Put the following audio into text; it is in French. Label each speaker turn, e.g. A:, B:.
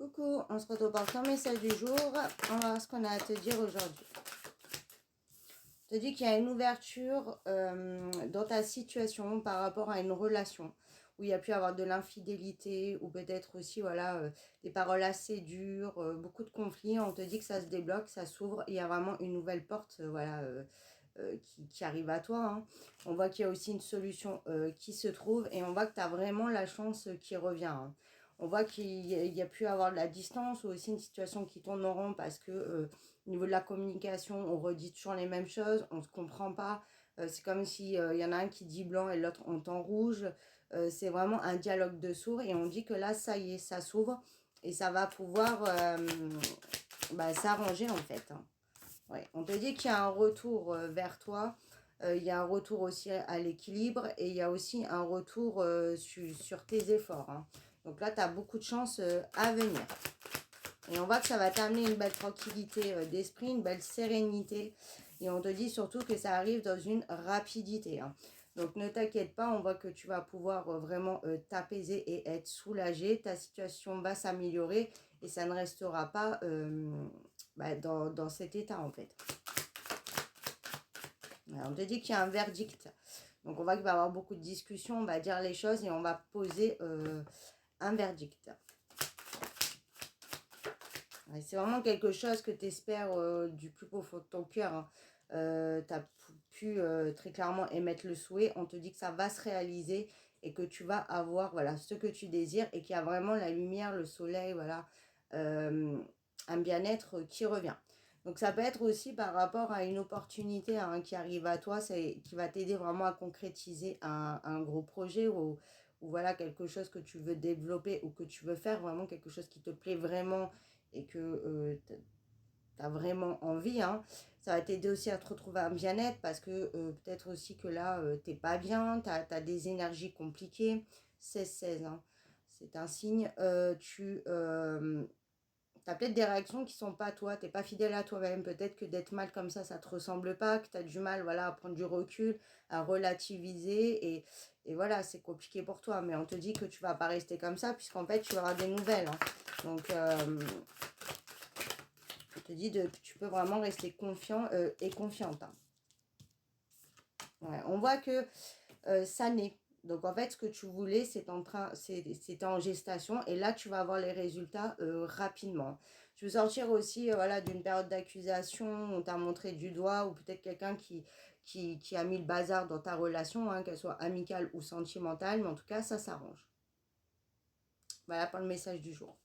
A: Coucou, on se retrouve pour ton message du jour. On va voir ce qu'on a à te dire aujourd'hui. Je te dis qu'il y a une ouverture dans ta situation par rapport à une relation où il y a pu avoir de l'infidélité ou peut-être aussi voilà, des paroles assez dures, beaucoup de conflits. On te dit que ça se débloque, ça s'ouvre. Il y a vraiment une nouvelle porte qui arrive à toi. Hein. On voit qu'il y a aussi une solution qui se trouve et on voit que tu as vraiment la chance qui revient. Hein. On voit qu'il y a pu avoir de la distance ou aussi une situation qui tourne en rond parce que au niveau de la communication, on redit toujours les mêmes choses, on ne se comprend pas. C'est comme s'il y en a un qui dit blanc et l'autre entend rouge. C'est vraiment un dialogue de sourds et on dit que là, ça y est, ça s'ouvre et ça va pouvoir s'arranger en fait. Hein. Ouais. On te dit qu'il y a un retour vers toi. Il y a un retour aussi à l'équilibre et il y a aussi un retour sur tes efforts. Hein. Donc là, tu as beaucoup de chance à venir. Et on voit que ça va t'amener une belle tranquillité d'esprit, une belle sérénité. Et on te dit surtout que ça arrive dans une rapidité. Hein. Donc ne t'inquiète pas, on voit que tu vas pouvoir vraiment t'apaiser et être soulagé. Ta situation va s'améliorer et ça ne restera pas dans cet état en fait. Alors, on te dit qu'il y a un verdict. Donc on voit qu'il va y avoir beaucoup de discussions, on va dire les choses et on va poser un verdict. C'est vraiment quelque chose que tu espères du plus profond de ton cœur. Hein. Tu as pu très clairement émettre le souhait. On te dit que ça va se réaliser et que tu vas avoir voilà, ce que tu désires et qu'il y a vraiment la lumière, le soleil, voilà, un bien-être qui revient. Donc ça peut être aussi par rapport à une opportunité hein, qui arrive à toi, qui va t'aider vraiment à concrétiser un gros projet ou voilà quelque chose que tu veux développer ou que tu veux faire, vraiment quelque chose qui te plaît vraiment et que tu as vraiment envie. Hein. Ça va t'aider aussi à te retrouver un bien-être parce que peut-être aussi que là, t'es pas bien, tu as des énergies compliquées. 16-16, hein. C'est un signe. Tu as peut-être des réactions qui sont pas toi, tu n'es pas fidèle à toi-même. Peut-être que d'être mal comme ça te ressemble pas, que tu as du mal voilà, à prendre du recul, à relativiser. Et voilà, c'est compliqué pour toi. Mais on te dit que tu vas pas rester comme ça puisqu'en fait, tu auras des nouvelles. Hein. Donc, on te dit que tu peux vraiment rester confiant et confiante. Hein. Ouais, on voit que ça naît. Donc, en fait, ce que tu voulais, c'était en gestation. Et là, tu vas avoir les résultats rapidement. Je veux sortir aussi voilà, d'une période d'accusation. On t'a montré du doigt ou peut-être quelqu'un qui a mis le bazar dans ta relation, hein, qu'elle soit amicale ou sentimentale. Mais en tout cas, ça s'arrange. Voilà pour le message du jour.